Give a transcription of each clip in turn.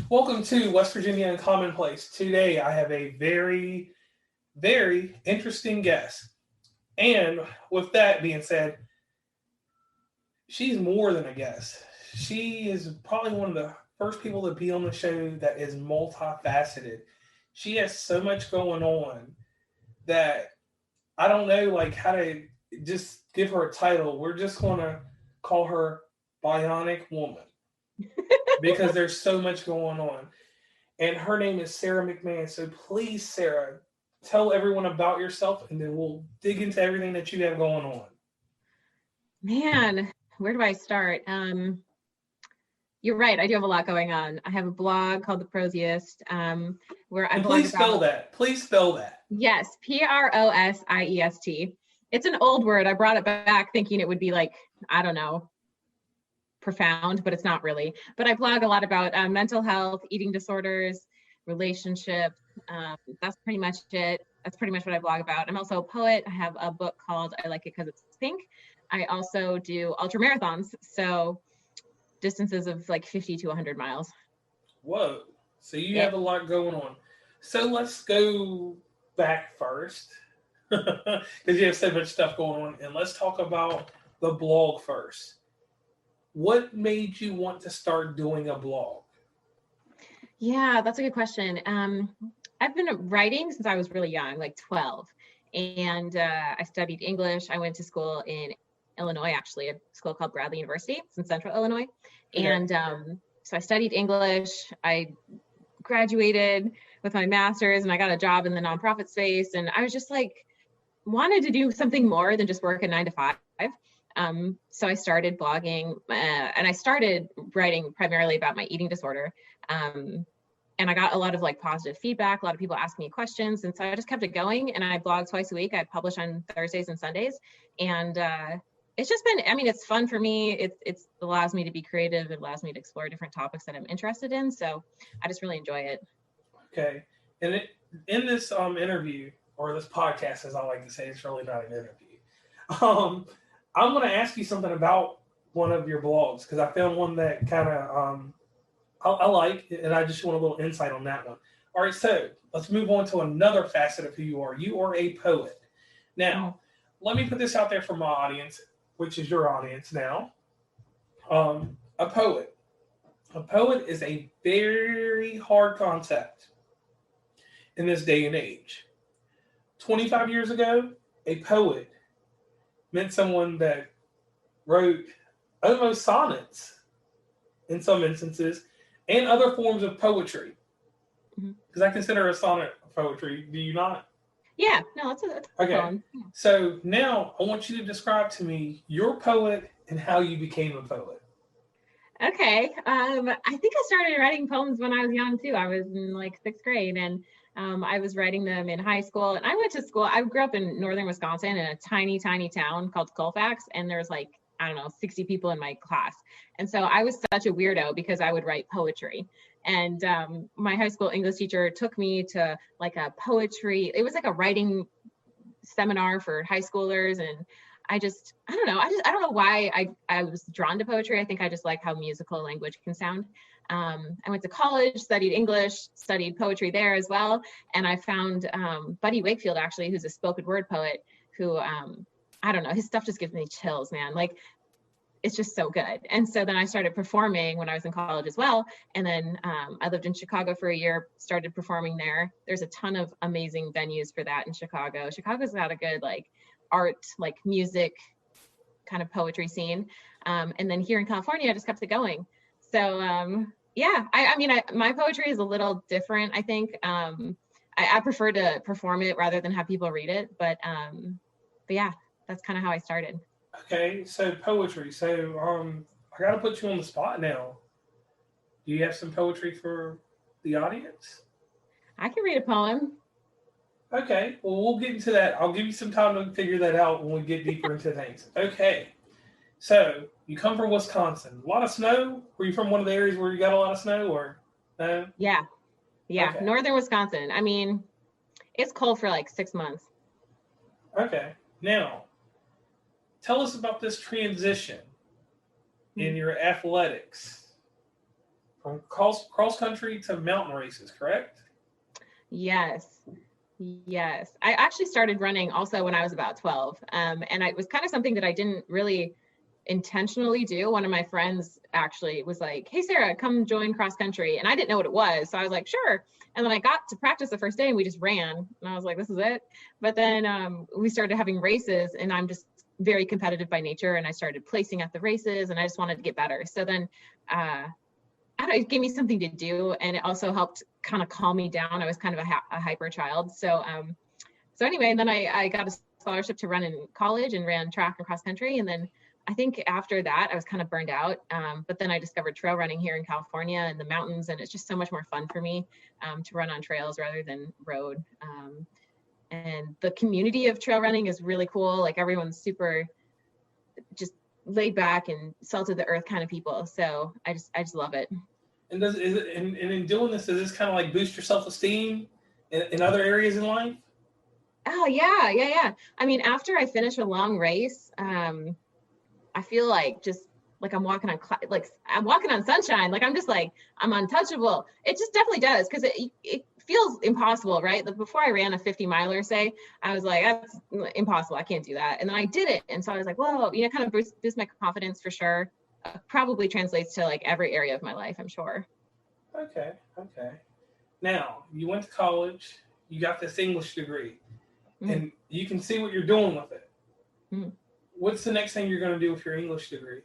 Welcome to West Virginia and Commonplace. Today I have a very, very interesting guest. And with that being said, she's more than a guest. She is probably one of the first people to be on the show that is multifaceted. She has so much going on that I don't know like how to just give her a title. We're just gonna call her Bionic Woman because there's so much going on. And her name is Sarah McMahon. So please, Sarah, tell everyone about yourself, and then we'll dig into everything that you have going on. Man, where do I start? You're right. I do have a lot going on. I have a blog called The Ferociously, where I And blog please spell about, that. Please spell that. yes, Prosiest. It's an old word. I brought it back thinking it would be like, I don't know, profound, but it's not really. But I blog a lot about mental health, eating disorders, relationships. That's pretty much it. That's pretty much what I blog about. I'm also a poet. I have a book called I Like It Because It's Pink. I also do ultra marathons, so distances of like 50 to 100 miles. Whoa. So you Yep. have a lot going on. So let's go back first because you have so much stuff going on. And let's talk about the blog first. What made you want to start doing a blog? Yeah, that's a good question. I've been writing since I was really young, like 12. And I studied English. I went to school in Illinois, actually, a school called Bradley University. It's in central Illinois. Okay. And so I studied English. I graduated with my master's and I got a job in the nonprofit space. And I was just like, wanted to do something more than just work a 9 to 5. So I started blogging and I started writing primarily about my eating disorder. And I got a lot of like positive feedback. A lot of people asked me questions. And so I just kept it going and I blog twice a week. I publish on Thursdays and Sundays. And it's just been, I mean, it's fun for me. It allows me to be creative. It allows me to explore different topics that I'm interested in. So I just really enjoy it. Okay. And in this interview, or this podcast, as I like to say, it's really not an interview. Um, I'm going to ask you something about one of your blogs because I found one that kind of I like, and I just want a little insight on that one. All right, so let's move on to another facet of who you are. You are a poet. Now, let me put this out there for my audience, which is your audience now. A poet. A poet is a very hard concept in this day and age. 25 years ago, a poet meant someone that wrote almost sonnets in some instances and other forms of poetry. Because I consider a sonnet poetry. Do you not? Yeah, no, that's a Okay. poem. So now I want you to describe to me your poet and how you became a poet. Okay. I think I started writing poems when I was young too. I was in like 6th grade and I was writing them in high school. And I went to school. I grew up in northern Wisconsin in a tiny, tiny town called Colfax. And there's like, I don't know, 60 people in my class. And so I was such a weirdo because I would write poetry. And my high school English teacher took me to like a poetry, it was like a writing seminar for high schoolers. And I don't know. I don't know why I was drawn to poetry. I think I just like how musical language can sound. I went to college, studied English, studied poetry there as well. And I found Buddy Wakefield, actually, who's a spoken word poet who, I don't know, his stuff just gives me chills, man. Like, it's just so good. And so then I started performing when I was in college as well. And then I lived in Chicago for a year, started performing there. There's a ton of amazing venues for that in Chicago. Chicago's got a good like art, like music kind of poetry scene. And then here in California, I just kept it going. So yeah, I mean, my poetry is a little different, I think. I prefer to perform it rather than have people read it. But yeah, that's kind of how I started. Okay, so poetry. So I got to put you on the spot now. Do you have some poetry for the audience? I can read a poem. Okay, well, we'll get into that. I'll give you some time to figure that out when we get deeper into things. Okay, so you come from Wisconsin. A lot of snow? Were you from one of the areas where you got a lot of snow, or no? Yeah, yeah, Okay, northern Wisconsin. I mean, it's cold for like 6 months. okay. Now, tell us about this transition in your athletics from cross country to mountain races, correct? Yes. Yes. I actually started running also when I was about 12. And it was kind of something that I didn't really intentionally do. One of my friends actually was like, "Hey, Sarah, come join cross country." And I didn't know what it was. So I was like, "Sure." And then I got to practice the first day and we just ran. And I was like, "This is it." But then we started having races, and I'm just very competitive by nature. And I started placing at the races, and I just wanted to get better. So then I don't know, it gave me something to do, and it also helped kind of calm me down. I was kind of a hyper child. So anyway, and then I got a scholarship to run in college and ran track and cross country. And then I think after that, I was kind of burned out. But then I discovered trail running here in California in the mountains, and it's just so much more fun for me to run on trails rather than road. And the community of trail running is really cool. Like everyone's super just laid back and salt of the earth kind of people. So I just love it. And in doing this, does this kind of like boost your self-esteem in other areas in life? Oh yeah. I mean, after I finish a long race, I feel like just like I'm walking on sunshine. Like I'm just like I'm untouchable. It just definitely does, because it feels impossible, right? Like before I ran a 50 miler, say, I was like, that's impossible. I can't do that. And then I did it, and so I was like, whoa, kind of boost my confidence for sure. Probably translates to like every area of my life, I'm sure. Okay. Now you went to college. You got this English degree, and you can see what you're doing with it. What's the next thing you're going to do with your English degree?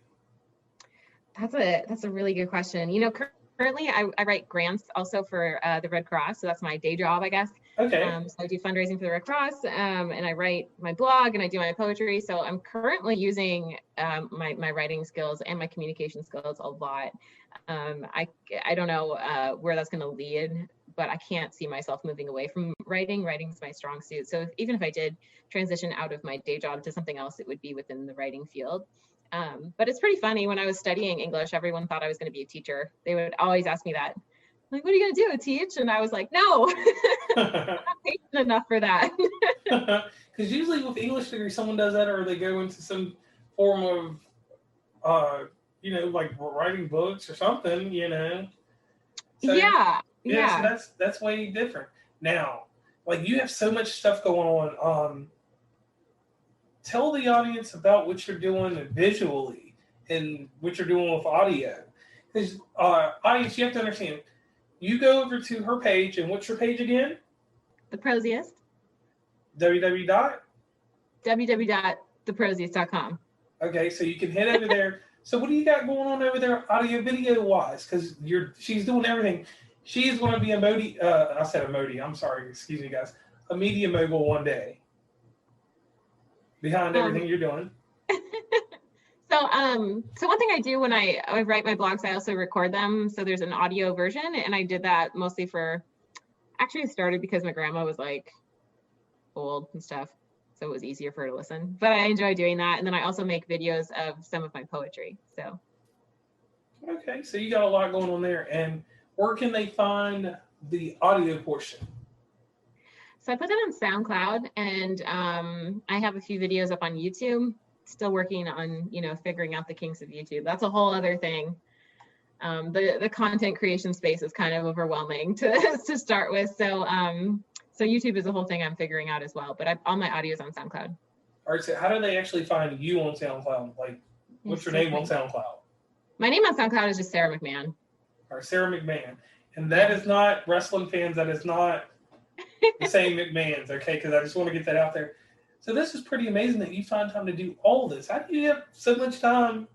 That's a really good question. Currently I write grants also for the Red Cross. So that's my day job, I guess. Okay. So I do fundraising for the Red Cross, and I write my blog and I do my poetry. So I'm currently using my writing skills and my communication skills a lot. I don't know where that's going to lead, but I can't see myself moving away from writing. Writing's my strong suit. So even if I did transition out of my day job to something else, it would be within the writing field. But it's pretty funny. When I was studying English, everyone thought I was going to be a teacher. They would always ask me that. Like, what are you going to do, teach? And I was like, no, I'm not patient enough for that. Because usually with English degree, someone does that, or they go into some form of, like writing books or something, So, yeah. So that's way different. Now, like you have so much stuff going on. Tell the audience about what you're doing visually and what you're doing with audio. Because audience, you have to understand. You go over to her page, and what's your page again? The Prosiest. www.theprosiest.com. Okay, so you can head over there. So what do you got going on over there, audio video wise? Because she's doing everything. She's going to be I said a Modi. I'm sorry, excuse me, guys. A media mogul one day. Behind everything you're doing. So one thing I do when I write my blogs, I also record them. So there's an audio version, and I did that mostly it started because my grandma was like old and stuff. So it was easier for her to listen, but I enjoy doing that. And then I also make videos of some of my poetry. So. Okay. So you got a lot going on there. And where can they find the audio portion? So I put that on SoundCloud, and I have a few videos up on YouTube. Still working on, figuring out the kinks of YouTube. That's a whole other thing. The content creation space is kind of overwhelming to start with. So YouTube is a whole thing I'm figuring out as well. But all my audio is on SoundCloud. All right. So how do they actually find you on SoundCloud? Like, what's your name on SoundCloud? My name on SoundCloud is just Sarah McMahon. Or Sarah McMahon. And that is not wrestling fans. That is not the same McMahons, okay? Because I just want to get that out there. So this is pretty amazing that you find time to do all this. How do you have so much time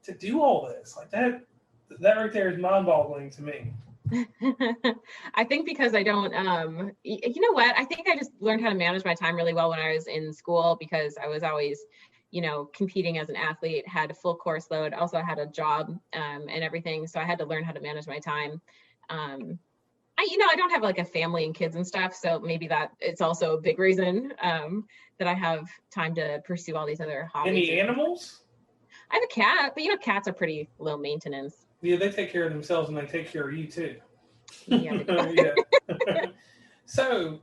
to do all this? Like that right there is mind-boggling to me. I think because I don't, you know what? I think I just learned how to manage my time really well when I was in school, because I was always, competing as an athlete, had a full course load, also had a job and everything. So I had to learn how to manage my time. I don't have like a family and kids and stuff. So maybe that it's also a big reason that I have time to pursue all these other hobbies. Any animals? I have a cat, but cats are pretty low maintenance. Yeah, they take care of themselves, and they take care of you too. Yeah. Yeah. So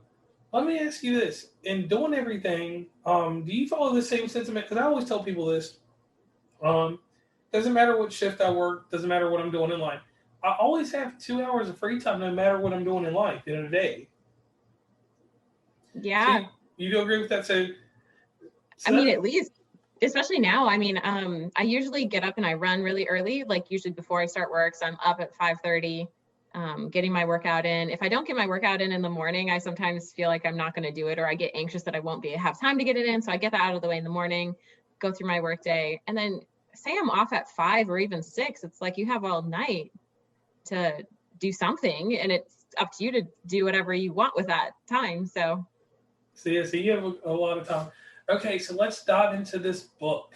let me ask you this. In doing everything, do you follow the same sentiment? Because I always tell people this. Doesn't matter what shift I work, doesn't matter what I'm doing in life. I always have 2 hours of free time no matter what I'm doing in life in a day. So Yeah. you do agree with that? So I mean, at least, especially now, I mean, I usually get up and I run really early, like usually before I start work. So I'm up at 5:30, getting my workout in. If I don't get my workout in the morning, I sometimes feel like I'm not going to do it, or I get anxious that I won't have time to get it in. So I get that out of the way in the morning, go through my work day, and then say I'm off at 5 or even 6, it's like you have all night to do something, and it's up to you to do whatever you want with that time. So yeah, so you have a lot of time. Okay, so let's dive into this book.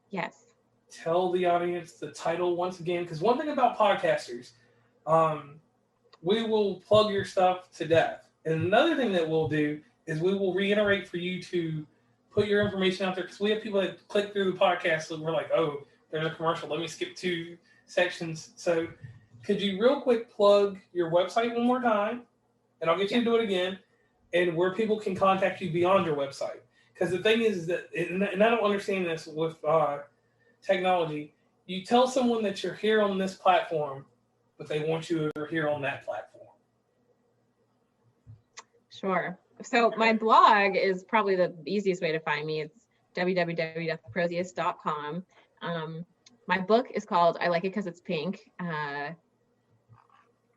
yes. Tell the audience the title once again, because one thing about podcasters, we will plug your stuff to death. And another thing that we'll do is we will reiterate for you to put your information out there, because we have people that click through the podcast and we're like, oh, there's a commercial. Let me skip 2 sections. So could you real quick plug your website one more time? And I'll get you to do it again. And where people can contact you beyond your website. Because the thing is that, and I don't understand this with technology, you tell someone that you're here on this platform, but they want you over here on that platform. Sure. So my blog is probably the easiest way to find me. It's www.protheus.com. My book is called I Like It Because It's Pink.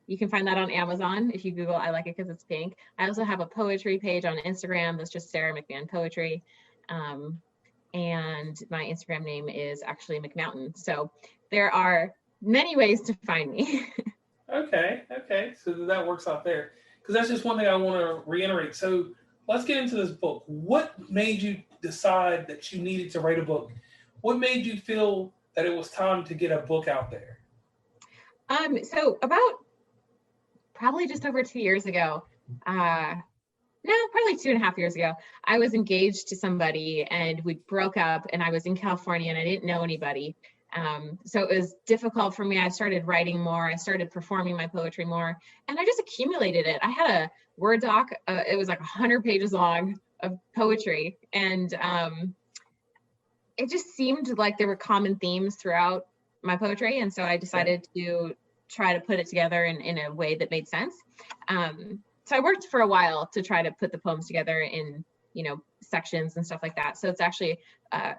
You can find that on Amazon if you Google I Like It Because It's Pink. I also have a poetry page on Instagram that's just Sarah McMahon Poetry. And my Instagram name is actually McMountain. So there are many ways to find me. Okay. So that works out there. Because that's just one thing I want to reiterate. So let's get into this book. What made you decide that you needed to write a book? What made you feel that it was time to get a book out there? So about probably just over 2 years ago, no, probably 2.5 years ago, I was engaged to somebody and we broke up, and I was in California and I didn't know anybody. So it was difficult for me. I started writing more. I started performing my poetry more, and I just accumulated it. I had a Word doc. It was like 100 pages long of poetry. And it just seemed like there were common themes throughout my poetry. And so I decided to try to put it together in a way that made sense. So I worked for a while to try to put the poems together in, sections and stuff like that. So it's actually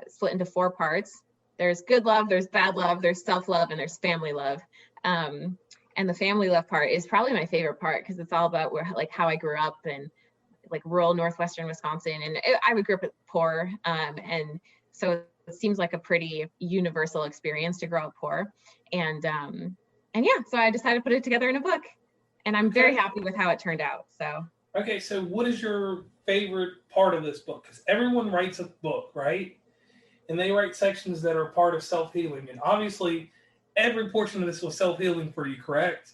split into 4 parts. There's good love, there's bad love, there's self-love, and there's family love. And the family love part is probably my favorite part, because it's all about how I grew up in rural northwestern Wisconsin. And I grew up poor. And so it seems like a pretty universal experience to grow up poor. And so I decided to put it together in a book. And I'm very happy with how it turned out. So. Okay, so what is your favorite part of this book? Because everyone writes a book, right? And they write sections that are part of self-healing. And obviously, every portion of this was self-healing for you, correct?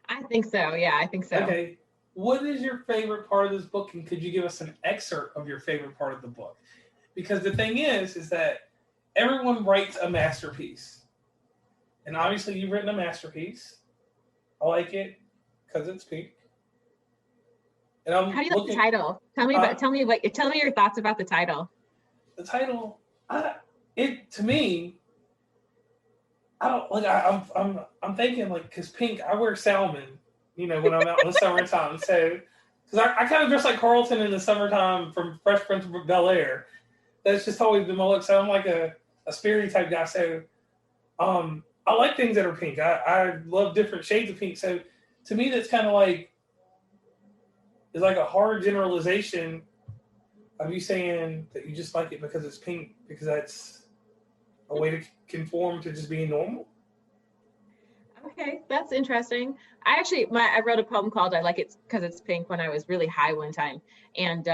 I think so. Yeah, I think so. Okay. What is your favorite part of this book? And could you give us an excerpt of your favorite part of the book? Because the thing is that everyone writes a masterpiece. And obviously, you've written a masterpiece. I like it because it's pink. And how do you like the title? Tell me your thoughts about the title. The title, to me, I don't like. I'm thinking because pink. I wear salmon, when I'm out in the summertime. So, because I kind of dress like Carlton in the summertime from Fresh Prince of Bel-Air. That's just always been my look. So I'm like a spirity type guy. So, I like things that are pink. I love different shades of pink. So, to me, that's kind of it's like a hard generalization of you saying that you just like it because it's pink, because that's a way to conform to just being normal. Okay, that's interesting. I wrote a poem called I Like It Because It's Pink when I was really high one time. And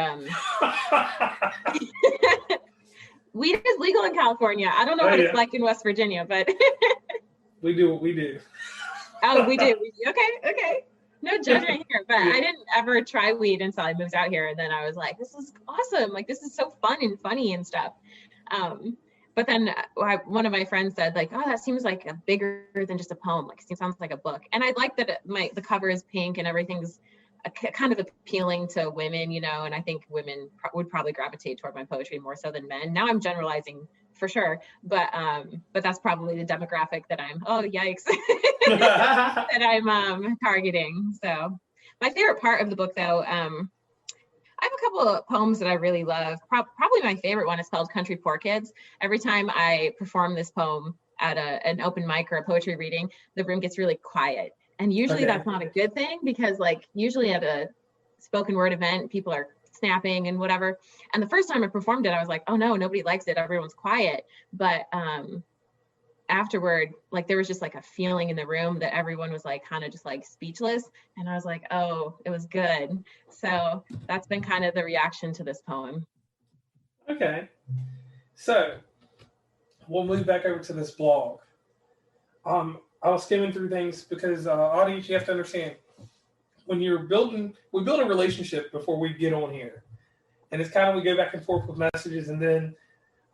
weed is legal in California. I don't know what it's like in West Virginia, but we do what we do. Oh, we do. Okay. No judgment here, but I didn't ever try weed until I moved out here. And then I was like, this is awesome. This is so fun and funny and stuff. But then one of my friends said oh, that seems like a bigger than just a poem. It sounds like a book. And I like that the cover is pink and everything's kind of appealing to women, and I think women would probably gravitate toward my poetry more so than men. Now I'm generalizing for sure. But that's probably the demographic that I'm, oh, yikes, that I'm targeting. So my favorite part of the book, though, I have a couple of poems that I really love. Probably my favorite one is called Country Poor Kids. Every time I perform this poem at an open mic or a poetry reading, the room gets really quiet. And usually that's not a good thing, because like usually at a spoken word event, people are snapping and whatever. And the first time I performed it, I was like, oh no, nobody likes it. Everyone's quiet. But afterward, like there was just like a feeling in the room that everyone was like kind of just like speechless. And I was like, oh, it was good. So that's been kind of the reaction to this poem. Okay. So we'll move back over to this blog. I was skimming through things because audience, you have to understand, when we build a relationship before we get on here. And it's kind of, we go back and forth with messages, and then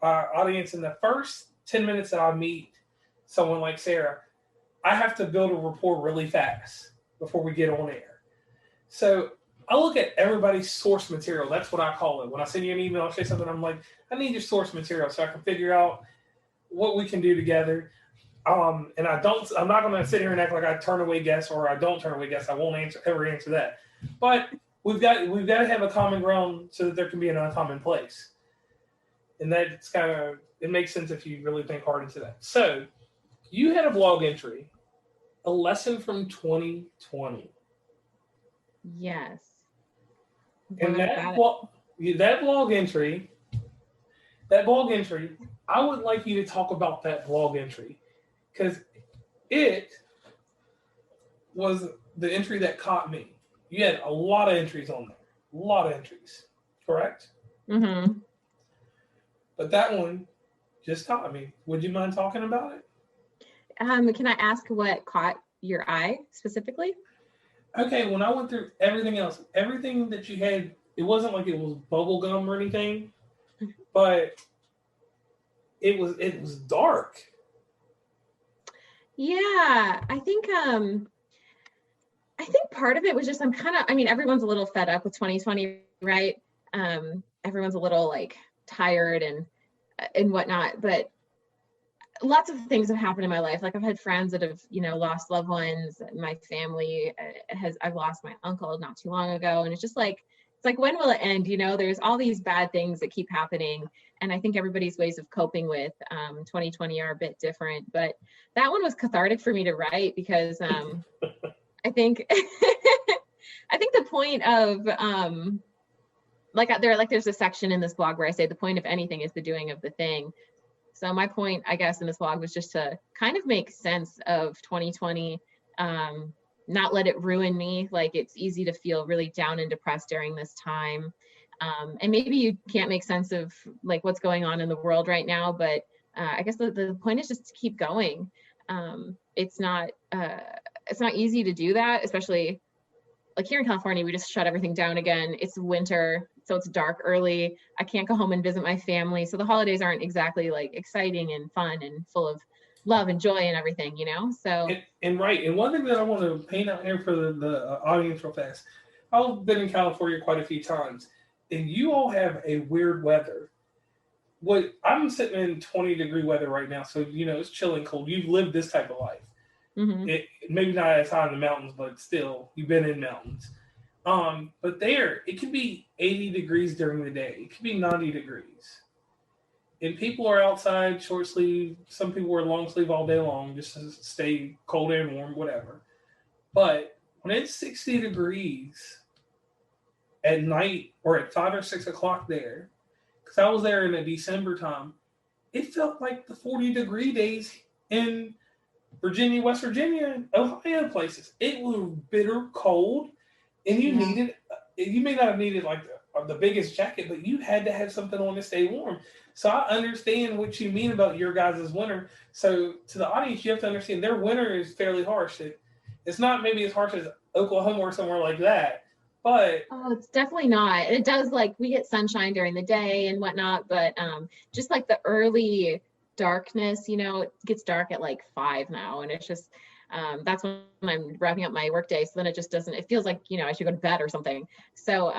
our audience, in the first 10 minutes that I meet someone like Sarah, I have to build a rapport really fast before we get on air. So I look at everybody's source material. That's what I call it. When I send you an email, I say something, I'm like, I need your source material so I can figure out what we can do together. And I'm not going to sit here and act like I turn away guests or I don't turn away guests. I won't ever answer that. But we've got to have a common ground so that there can be an uncommon place. And that's kind of, it makes sense if you really think hard into that. So you had a blog entry, a lesson from 2020. Yes. And that blog entry, I would like you to talk about that blog entry, because it was the entry that caught me. You had a lot of entries on there, correct? Mm-hmm. But that one just caught me. Would you mind talking about it? Can I ask what caught your eye specifically? Okay, when I went through everything else, everything that you had, it wasn't like it was bubble gum or anything, but it was dark. Yeah, I think part of it was just everyone's a little fed up with 2020, right? Everyone's a little like tired and whatnot, but lots of things have happened in my life. Like I've had friends that have, lost loved ones. My family I've lost my uncle not too long ago. And it's just like, when will it end? There's all these bad things that keep happening. And I think everybody's ways of coping with 2020 are a bit different, but that one was cathartic for me to write because I think, I think the point of, there's a section in this blog where I say the point of anything is the doing of the thing. So my point, I guess, in this blog was just to kind of make sense of 2020, not let it ruin me. Like it's easy to feel really down and depressed during this time. And maybe you can't make sense of like what's going on in the world right now, but I guess the point is just to keep going. It's not easy to do that, especially like here in California, we just shut everything down again. It's winter, so it's dark early. I can't go home and visit my family. So the holidays aren't exactly like exciting and fun and full of love and joy and everything, So and right. And one thing that I want to paint out here for the audience real fast. I've been in California quite a few times, and you all have a weird weather. I'm sitting in 20-degree weather right now, so it's chilling cold. You've lived this type of life. Mm-hmm. It maybe not as high in the mountains, but still, you've been in mountains. But there, it could be 80 degrees during the day. It could be 90 degrees. And people are outside short sleeve. Some people wear long sleeve all day long just to stay cold and warm, whatever. But when it's 60 degrees at night or at 5 or 6 o'clock there, because I was there in the December time, it felt like the 40-degree days in Virginia, West Virginia, Ohio places. It was bitter cold, and you may not have needed like the biggest jacket, but you had to have something on to stay warm. So I understand what you mean about your guys' winter. So to the audience, you have to understand their winter is fairly harsh. It's not maybe as harsh as Oklahoma or somewhere like that, but it's definitely not. It does, like, we get sunshine during the day and whatnot, but just like the early darkness, it gets dark at like 5 now, and it's just That's when I'm wrapping up my workday. So then it just doesn't, it feels like, I should go to bed or something. So,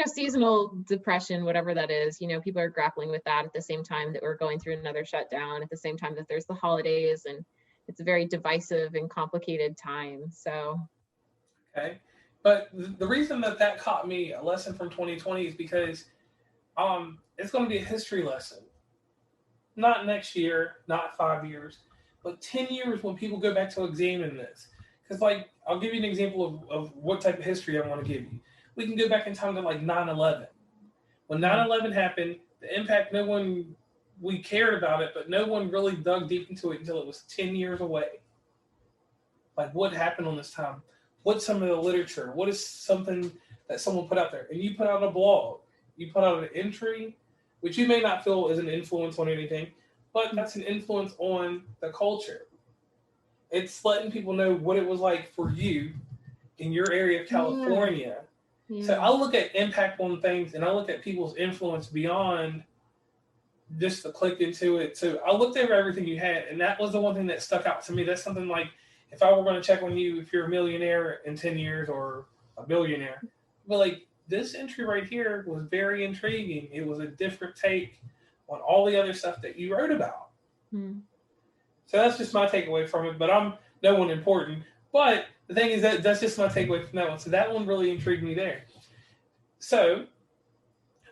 seasonal depression, whatever that is, people are grappling with that at the same time that we're going through another shutdown, at the same time that there's the holidays, and it's a very divisive and complicated time. So. Okay. But the reason that caught me a lesson from 2020 is because it's going to be a history lesson. Not next year, not 5 years, but 10 years when people go back to examine this. Because, like, I'll give you an example of what type of history I want to give you. We can go back in time to, like, 9/11. When 9/11 happened, the impact, we cared about it, but no one really dug deep into it until it was 10 years away. Like, what happened on this time? What's some of the literature? What is something that someone put out there? And you put out a blog. You put out an entry, which you may not feel is an influence on anything, but that's an influence on the culture. It's letting people know what it was like for you in your area of California. Yeah. So I look at impact on things, and I look at people's influence beyond just to click into it. So I looked over everything you had, and that was the one thing that stuck out to me. That's something like, if I were going to check on you, if you're a millionaire in 10 years or a billionaire, but like, this entry right here was very intriguing. It was a different take on all the other stuff that you wrote about. So that's just my takeaway from it, but I'm no one important. But the thing is that's just my takeaway from that one. So that one really intrigued me there. So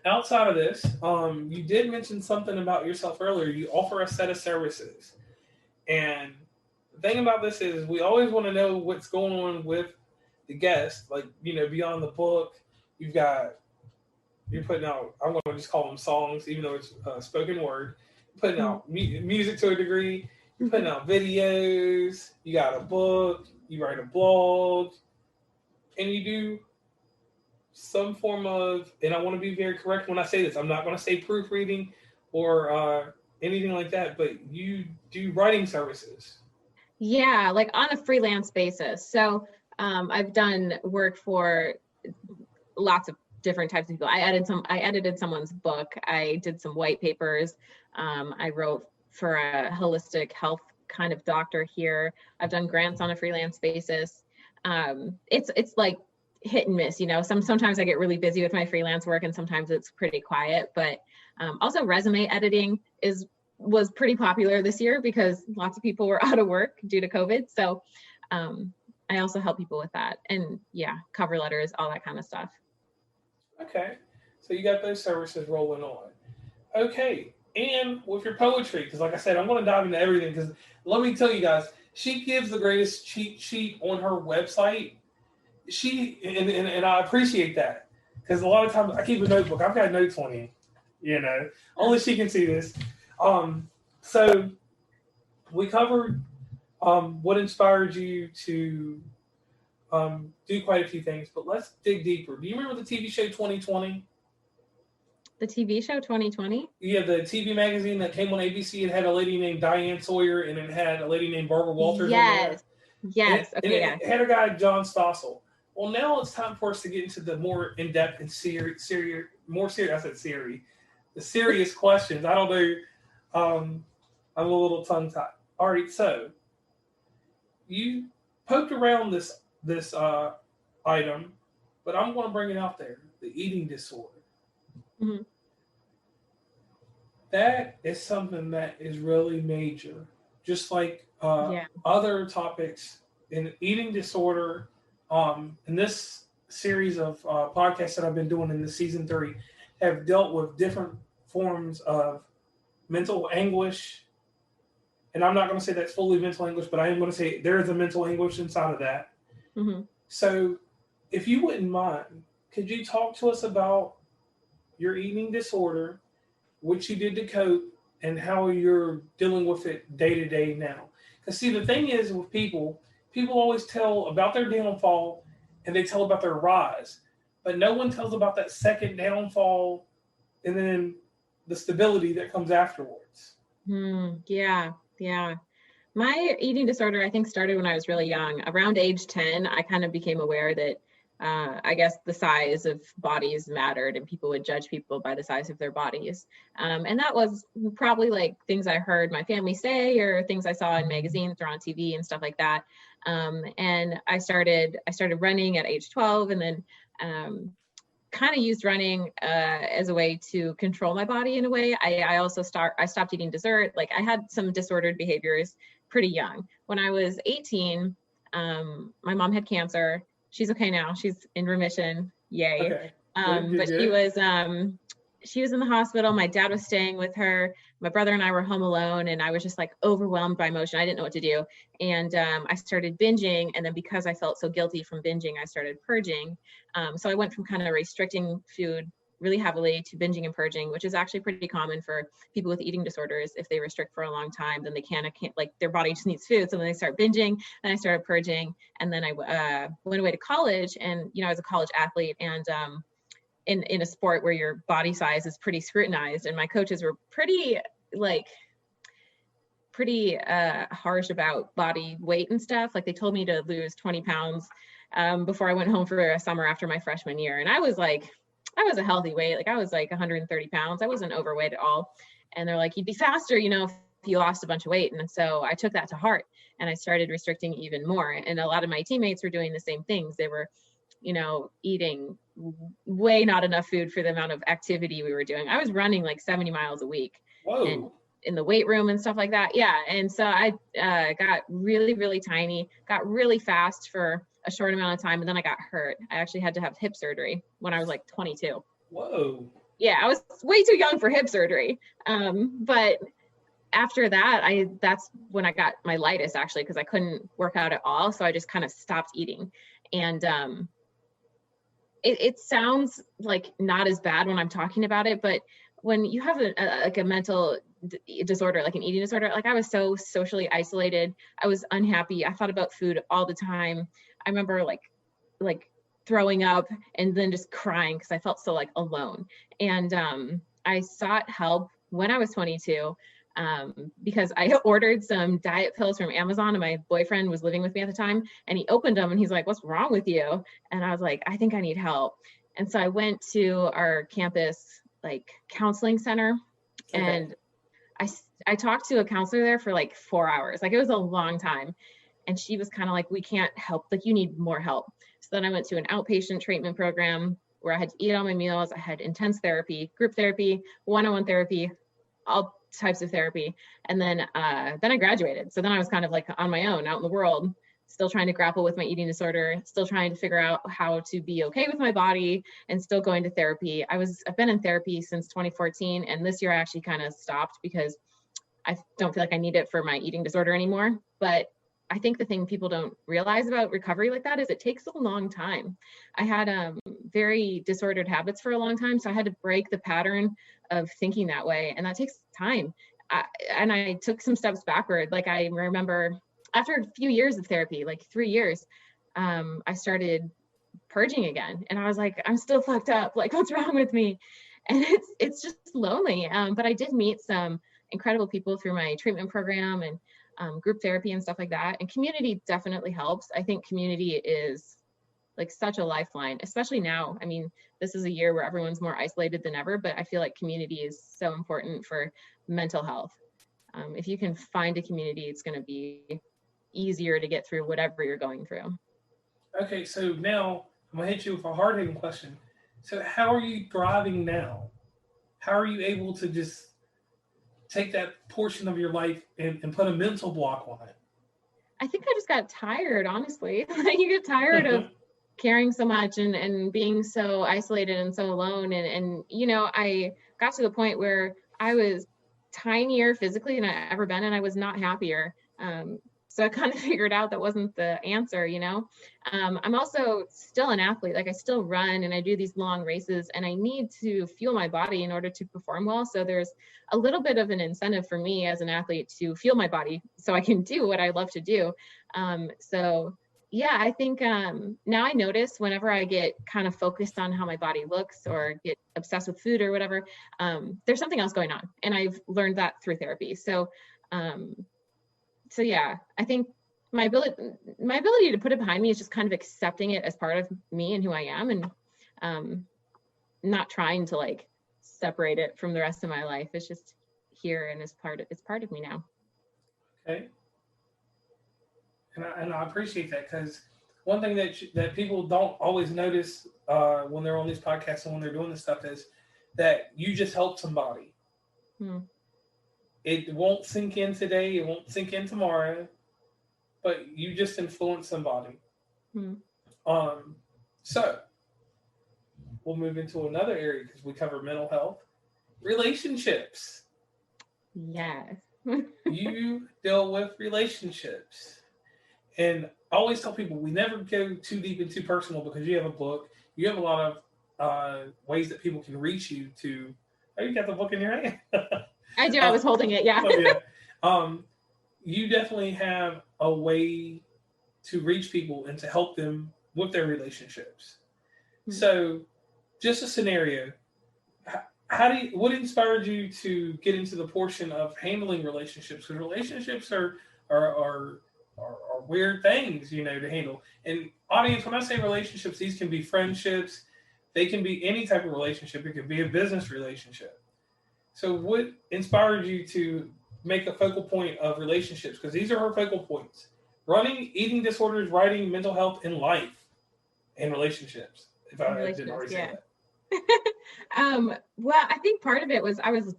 outside of this, you did mention something about yourself earlier. You offer a set of services. And the thing about this is we always want to know what's going on with the guest, like, beyond the book. You're putting out, I'm going to just call them songs, even though it's spoken word. You're putting out music to a degree. You're putting out videos. You got a book. You write a blog. And you do some form of, and I want to be very correct when I say this, I'm not going to say proofreading or anything like that, but you do writing services. Yeah, like on a freelance basis. So I've done work for lots of different types of people. I edited someone's book. I did some white papers. I wrote for a holistic health kind of doctor here. I've done grants on a freelance basis. It's like hit and miss, sometimes I get really busy with my freelance work and sometimes it's pretty quiet, but also resume editing was pretty popular this year because lots of people were out of work due to COVID. So I also help people with that, and cover letters, all that kind of stuff. Okay, so you got those services rolling on. Okay, and with your poetry, because like I said, I'm going to dive into everything, because let me tell you guys, she gives the greatest cheat sheet on her website. And I appreciate that, because a lot of times I keep a notebook. I've got notes on you, only she can see this. So we covered what inspired you to do quite a few things, but let's dig deeper. Do you remember the TV show 2020? The TV show 2020? Yeah, the TV magazine that came on ABC. It had a lady named Diane Sawyer, and it had a lady named Barbara Walters. Yes. Yes. And it had a guy, John Stossel. Well, now it's time for us to get into the more in-depth and serious questions. I don't know. I'm a little tongue-tied. All right, so you poked around this item, but I'm going to bring it out there: the eating disorder. Mm-hmm. That is something that is really major, just like other topics in eating disorder. In this series of podcasts that I've been doing in the season 3 have dealt with different forms of mental anguish. And I'm not going to say that's fully mental anguish, but I am going to say there is a mental anguish inside of that. Mm-hmm. So if you wouldn't mind, could you talk to us about your eating disorder, what you did to cope, and how you're dealing with it day to day now? Because see, the thing is with people always tell about their downfall and they tell about their rise, but no one tells about that second downfall and then the stability that comes afterwards. Yeah. My eating disorder, I think, started when I was really young. Around age 10, I kind of became aware that I guess the size of bodies mattered and people would judge people by the size of their bodies. And that was probably like things I heard my family say or things I saw in magazines or on TV and stuff like that. And I started running at age 12, and then kind of used running as a way to control my body in a way. I also stopped eating dessert. Like I had some disordered behaviors pretty young. When I was 18, my mom had cancer. She's okay now. She's in remission. Yay. Okay. But she was in the hospital. My dad was staying with her. My brother and I were home alone, and I was just like overwhelmed by emotion. I didn't know what to do. And I started binging. And then because I felt so guilty from binging, I started purging. So I went from kind of restricting food really heavily to binging and purging, which is actually pretty common for people with eating disorders. If they restrict for a long time, then they can't like their body just needs food. So then they start binging, and I started purging. And then I went away to college, and, you know, I was a college athlete, and in a sport where your body size is pretty scrutinized, and my coaches were pretty harsh about body weight and stuff. Like they told me to lose 20 pounds before I went home for a summer after my freshman year. And I was a healthy weight. Like I was like 130 pounds. I wasn't overweight at all. And they're like, you'd be faster, you know, if you lost a bunch of weight. And so I took that to heart, and I started restricting even more. And a lot of my teammates were doing the same things. They were, you know, eating way not enough food for the amount of activity we were doing. I was running like 70 miles a week. Whoa. And in the weight room and stuff like that. Yeah. And so I got really, really tiny, got really fast for a short amount of time. And then I got hurt. I actually had to have hip surgery when I was like 22. Whoa. Yeah. I was way too young for hip surgery. But after that, that's when I got my lightest, actually, because I couldn't work out at all. So I just kind of stopped eating. And it sounds like not as bad when I'm talking about it, but when you have a mental disorder, like an eating disorder, like I was so socially isolated. I was unhappy. I thought about food all the time. I remember like throwing up and then just crying because I felt so like alone. And I sought help when I was 22 because I ordered some diet pills from Amazon, and my boyfriend was living with me at the time, and he opened them and he's like, "What's wrong with you?" And I was like, "I think I need help." And so I went to our campus like counseling center, and I talked to a counselor there for like 4 hours. Like it was a long time. And she was kind of like, "We can't help, like you need more help." So then I went to an outpatient treatment program where I had to eat all my meals. I had intense therapy, group therapy, one-on-one therapy, all types of therapy. And then I graduated. So then I was kind of like on my own out in the world, still trying to grapple with my eating disorder, still trying to figure out how to be okay with my body, and still going to therapy. I've been in therapy since 2014. And this year I actually kind of stopped because I don't feel like I need it for my eating disorder anymore. But I think the thing people don't realize about recovery like that is it takes a long time. I had very disordered habits for a long time. So I had to break the pattern of thinking that way. And that takes time. And I took some steps backward. Like I remember after a few years of therapy, like 3 years, I started purging again. And I was like, I'm still fucked up. Like, what's wrong with me? And it's just lonely. But I did meet some incredible people through my treatment program and group therapy and stuff like that. And community definitely helps. I think community is like such a lifeline, especially now. I mean, this is a year where everyone's more isolated than ever, but I feel like community is so important for mental health. If you can find a community, it's going to be easier to get through whatever you're going through. Okay, so now I'm going to hit you with a hard-hitting question. So how are you thriving now? How are you able to just take that portion of your life and put a mental block on it? I think I just got tired, honestly. You get tired of caring so much and being so isolated and so alone. And, you know, I got to the point where I was tinier physically than I ever been, and I was not happier. So I kind of figured out that wasn't the answer, you know. I'm also still an athlete. Like I still run and I do these long races, and I need to fuel my body in order to perform well. So there's a little bit of an incentive for me as an athlete to fuel my body so I can do what I love to do. So yeah, I think now I notice whenever I get kind of focused on how my body looks or get obsessed with food or whatever, there's something else going on. And I've learned that through therapy. So yeah, I think my ability to put it behind me is just kind of accepting it as part of me and who I am, and not trying to like separate it from the rest of my life. It's just here, and it's part of me now. Okay. And I appreciate that, because one thing that people don't always notice when they're on these podcasts and when they're doing this stuff is that you just help somebody. It won't sink in today, it won't sink in tomorrow, but you just influence somebody. So we'll move into another area, because we cover mental health, relationships. Yes. You deal with relationships. And I always tell people, we never go too deep and too personal, because you have a book. You have a lot of ways that people can reach you to. Oh, you got the book in your hand? I do. I was holding it. Yeah. Oh, yeah. You definitely have a way to reach people and to help them with their relationships. So, just a scenario. What inspired you to get into the portion of handling relationships? Because relationships are weird things, to handle. And audience, when I say relationships, these can be friendships. They can be any type of relationship. It could be a business relationship. So what inspired you to make a focal point of relationships? Because these are her focal points: running, eating disorders, writing, mental health, and life, and relationships. If I didn't already say that. Well, I think part of it was I was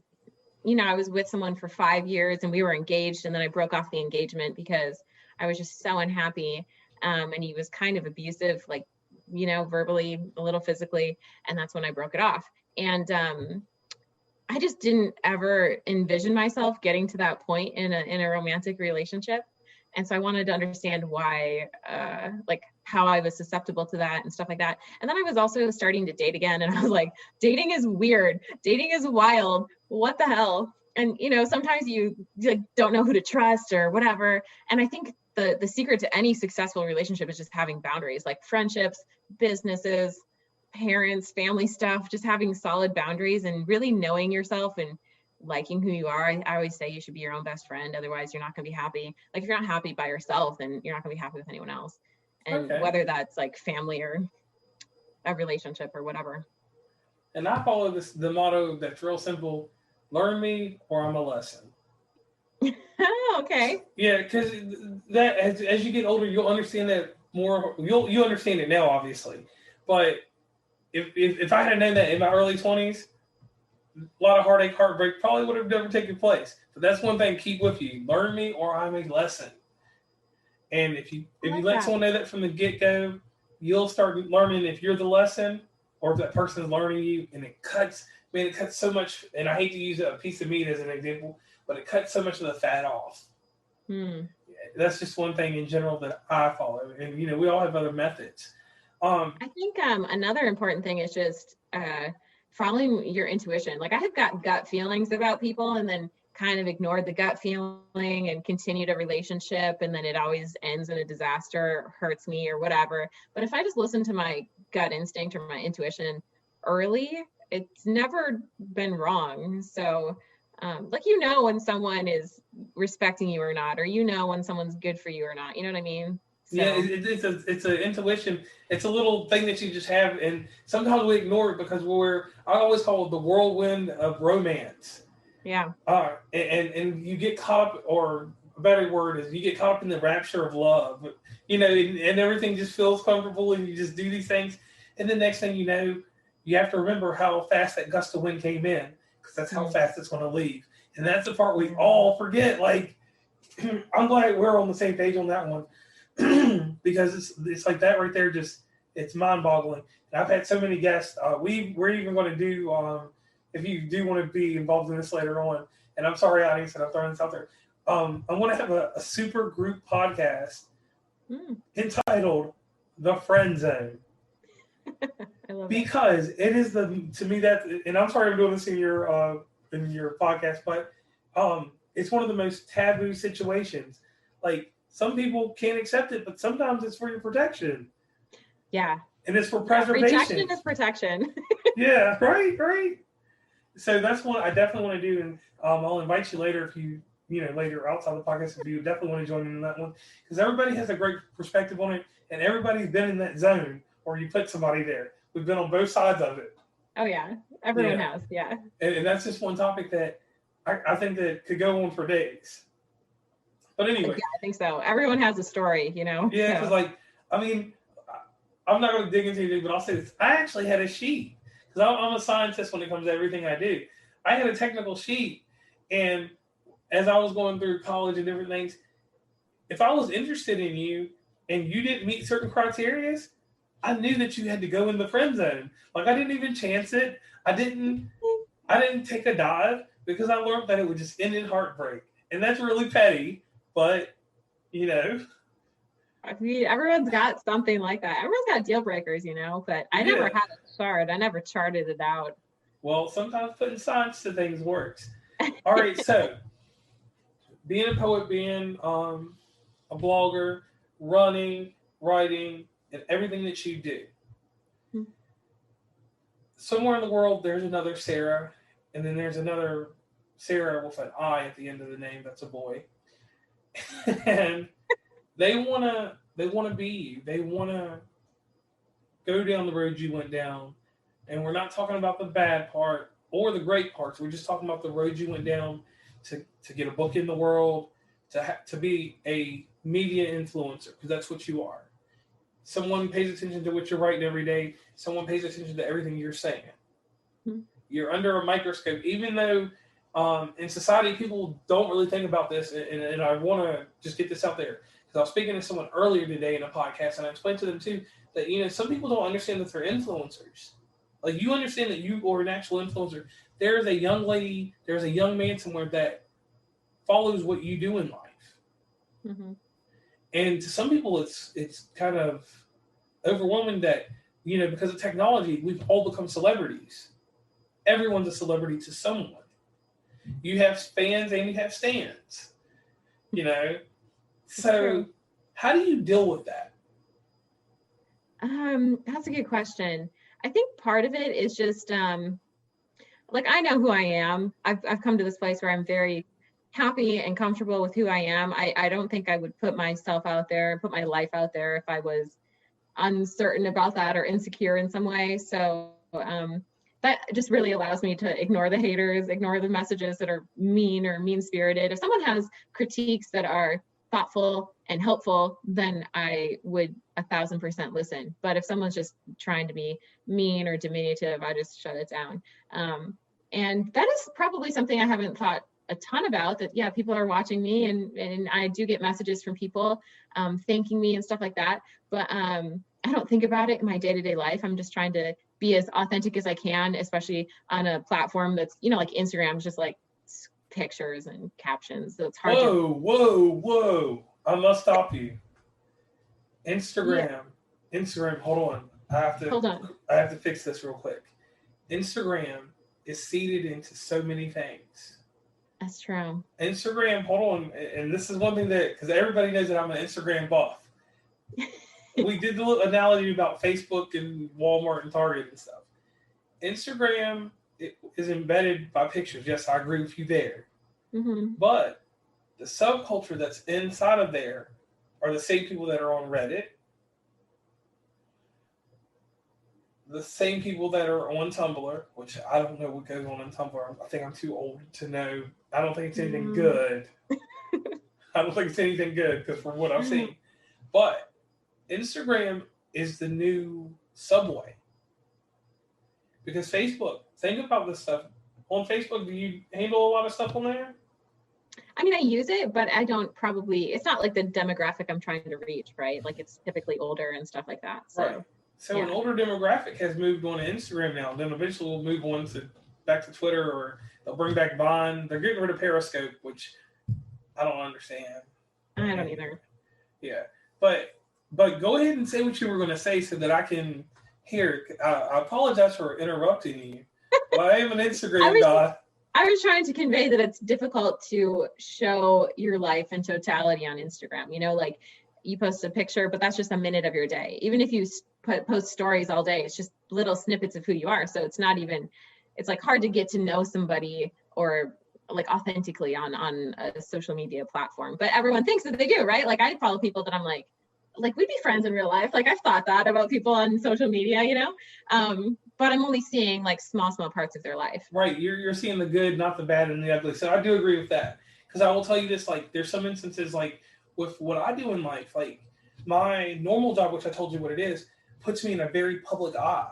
with someone for 5 years, and we were engaged, and then I broke off the engagement because I was just so unhappy. And he was kind of abusive, like, verbally, a little physically. And that's when I broke it off. And I just didn't ever envision myself getting to that point in a romantic relationship. And so I wanted to understand why, like how I was susceptible to that and stuff like that. And then I was also starting to date again. And I was like, dating is weird. Dating is wild. What the hell? And, sometimes you like don't know who to trust or whatever. And I think the secret to any successful relationship is just having boundaries, like friendships, businesses, parents, family stuff, just having solid boundaries and really knowing yourself and liking who you are. I always say you should be your own best friend. Otherwise, you're not going to be happy. Like, if you're not happy by yourself, then you're not going to be happy with anyone else. And whether that's like family or a relationship or whatever. And I follow the motto that's real simple: learn me or I'm a lesson. Oh, okay. Yeah, because that as you get older, you'll understand that more. You understand it now, obviously. But if I had known that in my early 20s, a lot of heartache, heartbreak probably would have never taken place. But that's one thing: keep with you. Learn me or I'm a lesson. And if you let someone know that from the get-go, you'll start learning if you're the lesson or if that person's learning you. And it cuts so much. And I hate to use a piece of meat as an example, but it cuts so much of the fat off. That's just one thing in general that I follow. And, we all have other methods. I think another important thing is just following your intuition. Like, I have got gut feelings about people and then kind of ignored the gut feeling and continued a relationship, and then it always ends in a disaster, hurts me or whatever. But if I just listen to my gut instinct or my intuition early, it's never been wrong. So like, when someone is respecting you or not, or when someone's good for you or not, you know what I mean? So. Yeah, it's an intuition. It's a little thing that you just have, and sometimes we ignore it because I always call it the whirlwind of romance. Yeah. And you get caught up, or a better word is you get caught up in the rapture of love, and everything just feels comfortable, and you just do these things, and the next thing you know, you have to remember how fast that gust of wind came in, because that's how fast it's going to leave, and that's the part we all forget. Like, I'm glad we're on the same page on that one. Because it's like that right there, just it's mind-boggling. And I've had so many guests. We're even going to do, if you do want to be involved in this later on, and I'm sorry, audience, that I'm throwing this out there. I want to have a super group podcast entitled "The Friend Zone," I love because it is to me that, and I'm sorry I'm doing this in your podcast, but it's one of the most taboo situations. Like, some people can't accept it, but sometimes it's for your protection. Yeah. And it's for preservation. Rejection is protection. Yeah, right. So that's what I definitely want to do. And I'll invite you later if you later outside the podcast if you definitely want to join in that one, because everybody has a great perspective on it, and everybody's been in that zone where you put somebody there. We've been on both sides of it. Oh yeah, everyone has. Yeah, and that's just one topic that I think that could go on for days. But anyway, yeah, I think so. Everyone has a story, Yeah, because I'm not going to dig into anything, but I'll say this: I actually had a sheet because I'm a scientist when it comes to everything I do. I had a technical sheet, and as I was going through college and different things, if I was interested in you and you didn't meet certain criteria, I knew that you had to go in the friend zone. Like I didn't even chance it. I didn't take a dive because I learned that it would just end in heartbreak. And that's really petty, but everyone's got something like that. Everyone's got deal breakers, but I never had a chart. I never charted it out. Well, sometimes putting science to things works. All right, so being a poet, being a blogger, running, writing, and everything that you do. Mm-hmm. Somewhere in the world, there's another Sarah, and then there's another Sarah with an I at the end of the name. That's a boy, and they wanna be you. They wanna go down the road you went down, and we're not talking about the bad part or the great parts. We're just talking about the road you went down to get a book in the world, to be a media influencer, because that's what you are. Someone pays attention to what you're writing every day. Someone pays attention to everything you're saying. Mm-hmm. You're under a microscope, even though in society people don't really think about this. And I want to just get this out there because I was speaking to someone earlier today in a podcast, and I explained to them too that some people don't understand that they're influencers. Like you understand that you are an actual influencer. There's a young lady, there's a young man somewhere that follows what you do in life. Mm-hmm. And to some people, it's kind of overwhelming that, because of technology, we've all become celebrities. Everyone's a celebrity to someone. You have fans and you have stands, So how do you deal with that? That's a good question. I think part of it is just, I know who I am. I've come to this place where I'm very happy and comfortable with who I am. I don't think I would put myself out there, put my life out there if I was uncertain about that or insecure in some way. So that just really allows me to ignore the haters, ignore the messages that are mean or mean-spirited. If someone has critiques that are thoughtful and helpful, then I would 1,000% listen. But if someone's just trying to be mean or diminutive, I just shut it down. And that is probably something I haven't thought a ton about, that people are watching me, and I do get messages from people thanking me and stuff like that, but I don't think about it in my day-to-day life. I'm just trying to be as authentic as I can, especially on a platform that's like Instagram is just like pictures and captions, so it's hard. Whoa, I must stop you. Instagram, hold on, I have to fix this real quick. Instagram is seeded into so many things. That's true. Instagram, hold on, and this is one thing that, because everybody knows that I'm an Instagram buff. We did the little analogy about Facebook and Walmart and Target and stuff. Instagram is embedded by pictures. Yes, I agree with you there. Mm-hmm. But the subculture that's inside of there are the same people that are on Reddit, the same people that are on Tumblr, which I don't know what goes on in Tumblr. I think I'm too old to know. I don't think it's anything good. I don't think it's anything good because from what I've seen. But Instagram is the new Subway. Because Facebook, think about this stuff. On Facebook, do you handle a lot of stuff on there? I mean, I use it, but I don't it's not like the demographic I'm trying to reach, right? Like it's typically older and stuff like that. So. Right. So an older demographic has moved on to Instagram now. Then eventually we'll move on back to Twitter, or they'll bring back Vine. They're getting rid of Periscope, which I don't understand. I don't either. Yeah. But go ahead and say what you were going to say so that I can hear. I apologize for interrupting you. But I am an Instagram guy. I was trying to convey that it's difficult to show your life in totality on Instagram. Like you post a picture, but that's just a minute of your day. Even if you post stories all day, it's just little snippets of who you are. So it's not even, it's like hard to get to know somebody or like authentically on a social media platform, but everyone thinks that they do, right? Like I follow people that I'm like we'd be friends in real life. Like I've thought that about people on social media, you know, but I'm only seeing like small parts of their life. Right. You're seeing the good, not the bad and the ugly. So I do agree with that. Because I will tell you this, like there's some instances like with what I do in life, like my normal job, which I told you what it is, puts me in a very public eye.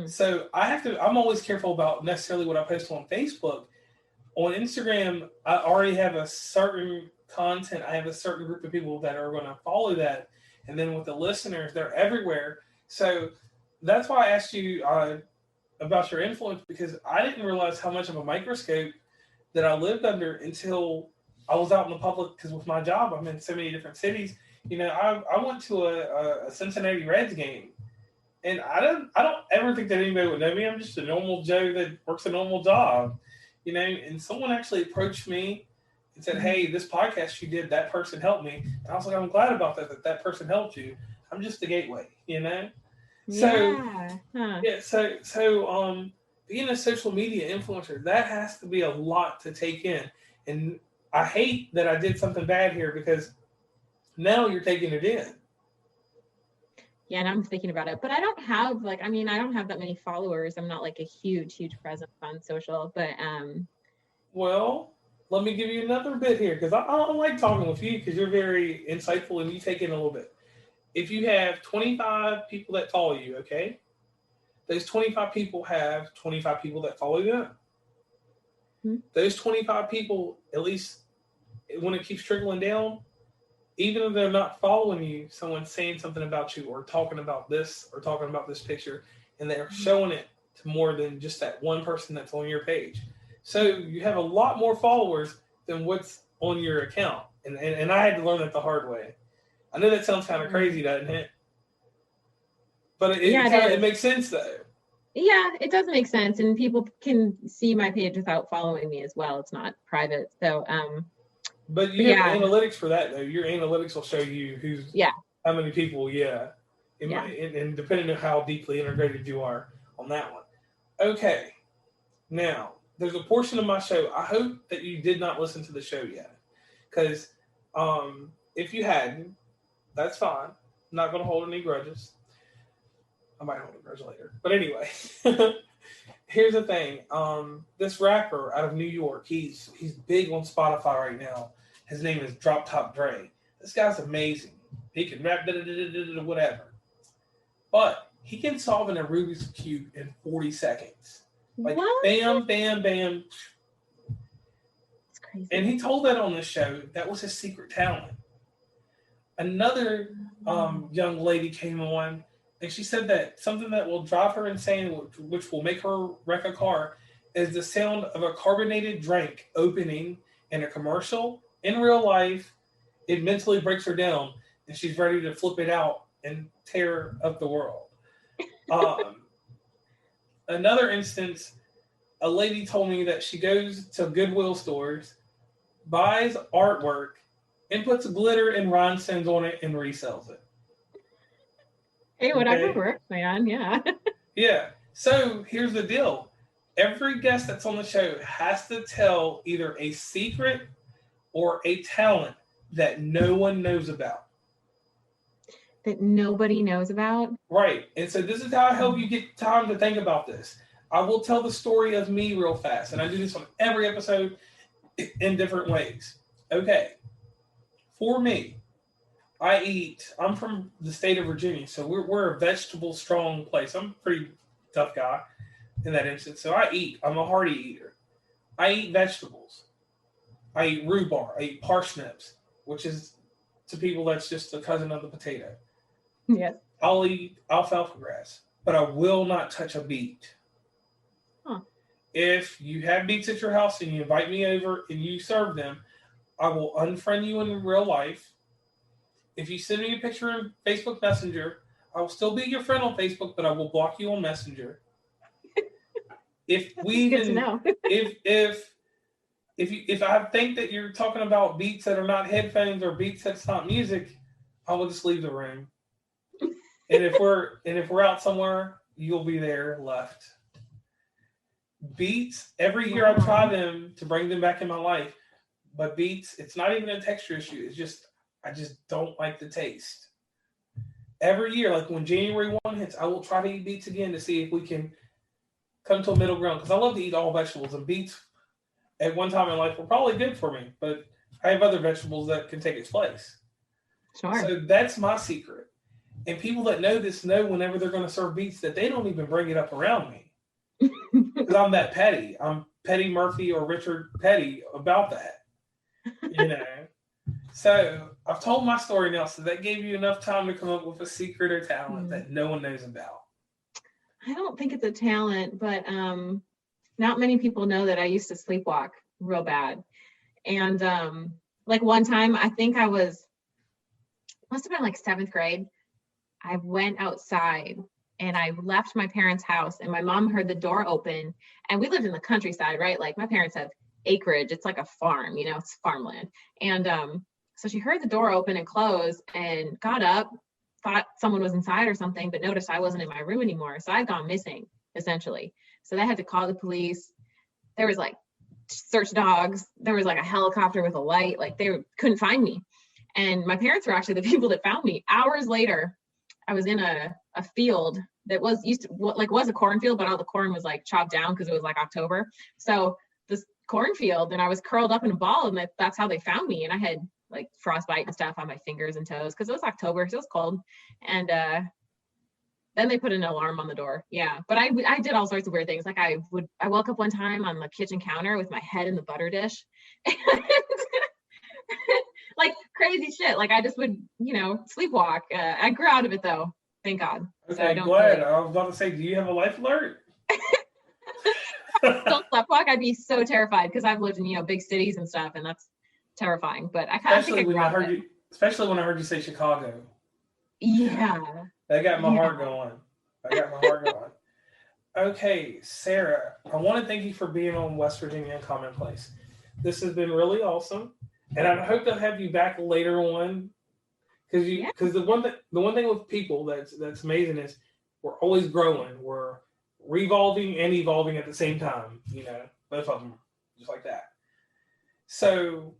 So I'm always careful about necessarily what I post on Facebook. On Instagram, I already have a certain content. I have a certain group of people that are going to follow that. And then with the listeners, they're everywhere. So that's why I asked you about your influence, because I didn't realize how much of a microscope that I lived under until I was out in the public. Because with my job, I'm in so many different cities. You know, I went to a Cincinnati Reds game, and I don't ever think that anybody would know me. I'm just a normal Joe that works a normal job, you know. And someone actually approached me and said, "Hey, this podcast you did, that person helped me." And I was like, "I'm glad about that person helped you. I'm just the gateway, you know." So being a social media influencer, that has to be a lot to take in. And I hate that I did something bad here, because now you're taking it in. Yeah, and I'm thinking about it, but I don't have I don't have that many followers. I'm not like a huge presence on social, but well, let me give you another bit here, because I like talking with you, because you're very insightful and you take in a little bit. If you have 25 people that follow you, okay, those 25 people have 25 people that follow them. Mm-hmm. Those 25 people, at least when it keeps trickling down, even if they're not following you, someone's saying something about you or talking about this picture, and they're showing it to more than just that one person that's on your page. So you have a lot more followers than what's on your account. And I had to learn that the hard way. I know that sounds kind of crazy, doesn't it? But it makes sense, though. Yeah, it does make sense. And people can see my page without following me as well. It's not private. So, but you have analytics for that, though. Your analytics will show you how many people, and depending on how deeply integrated you are on that one. Okay. Now, there's a portion of my show. I hope that you did not listen to the show yet. Because if you hadn't, that's fine. I'm not going to hold any grudges. I might hold a grudge later. But anyway, here's the thing. This rapper out of New York, he's big on Spotify right now. His name is Drop Top Dre. This guy's amazing. He can rap, whatever. But he can solve a Rubik's Cube in 40 seconds. Like, what? Bam, bam, bam. It's crazy. And he told that on the show. That was his secret talent. Another young lady came on, and she said that something that will drive her insane, which will make her wreck a car, is the sound of a carbonated drink opening in a commercial. In real life, it mentally breaks her down, and she's ready to flip it out and tear up the world. Another instance, a lady told me that she goes to Goodwill stores, buys artwork, and puts glitter and rhinestones on it and resells it. Hey, whatever works, man. Yeah. Yeah. So here's the deal. Every guest that's on the show has to tell either a secret or a talent that no one knows about. That nobody knows about? Right. And so this is how I help you get time to think about this. I will tell the story of me real fast. And I do this on every episode in different ways. Okay. For me, I'm from the state of Virginia, so we're a vegetable strong place. I'm a pretty tough guy in that instance. So I'm a hearty eater. I eat vegetables. I eat rhubarb. I eat parsnips, which is, to people, that's just a cousin of the potato. Yes. I'll eat alfalfa grass, but I will not touch a beet. Huh. If you have beets at your house and you invite me over and you serve them, I will unfriend you in real life. If you send me a picture in Facebook Messenger, I will still be your friend on Facebook, but I will block you on Messenger. If we good to know. if I think that you're talking about beats that are not headphones or beats that's not music, I will just leave the room. And if we're out somewhere, you'll be there left. beets, every year I try them to bring them back in my life. But beets, it's not even a texture issue. It's just, I just don't like the taste. Every year, like when January 1 hits, I will try to eat beets again to see if we can come to a middle ground. Because I love to eat all vegetables, and beets at one time in life were probably good for me. But I have other vegetables that can take its place. Sure. So that's my secret. And people that know this know whenever they're going to serve beets that they don't even bring it up around me. Because I'm that petty. I'm Petty Murphy or Richard Petty about that. You know? So I've told my story now, so that gave you enough time to come up with a secret or talent that no one knows about. I don't think it's a talent, but not many people know that I used to sleepwalk real bad. And like one time, I think must have been like 7th grade. I went outside and I left my parents' house, and my mom heard the door open, and we lived in the countryside, right? Like my parents have acreage. It's like a farm, it's farmland. And so she heard the door open and close and got up, thought someone was inside or something, but noticed I wasn't in my room anymore. So I'd gone missing, essentially. So they had to call the police. There was like search dogs. There was like a helicopter with a light. Like they couldn't find me. And my parents were actually the people that found me. Hours later, I was in a field that was a cornfield, but all the corn was like chopped down because it was like October. So this cornfield, and I was curled up in a ball, and that's how they found me. And I had like frostbite and stuff on my fingers and toes because it was October, so it was cold. And then they put an alarm on the door. Yeah, but I did all sorts of weird things. Like I woke up one time on the kitchen counter with my head in the butter dish. Like crazy shit. Like I just would, sleepwalk. I grew out of it though, thank God. Okay, so I don't glad. really... I was about to say, do you have a life alert? Still sleepwalk, I'd be so terrified because I've lived in big cities and stuff, and that's terrifying. But I kind of think I grew out of it. Especially when I heard you say Chicago. Yeah. That got my heart going. Okay, Sarah, I want to thank you for being on West Virginia Commonplace. This has been really awesome. And I hope to have you back later on, because the one thing with people that's amazing is we're always growing, we're revolving and evolving at the same time. Both of them, just like that. So,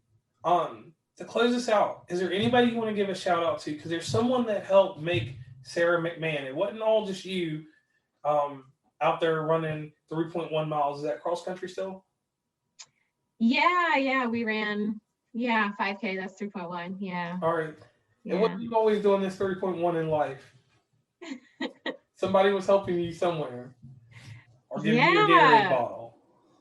to close this out, is there anybody you want to give a shout out to? Because there's someone that helped make Sarah McMahon. It wasn't all just you, out there running 3.1 miles. Is that cross country still? Yeah, we ran. Yeah, 5K, that's 3.1. Yeah. All right. Yeah. And what are you always doing this 3.1 in life? Somebody was helping you somewhere. Or giving you a Gatorade bottle.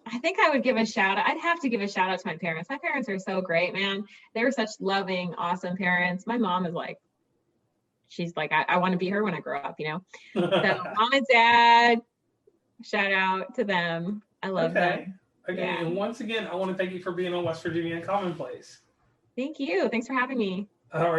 I think I would give a shout out. I'd have to give a shout out to my parents. My parents are so great, man. They were such loving, awesome parents. My mom is like, she's like, I want to be her when I grow up, So mom and dad, shout out to them. I love them. Okay, yeah. And once again, I want to thank you for being on West Virginia Commonplace. Thank you. Thanks for having me. All right.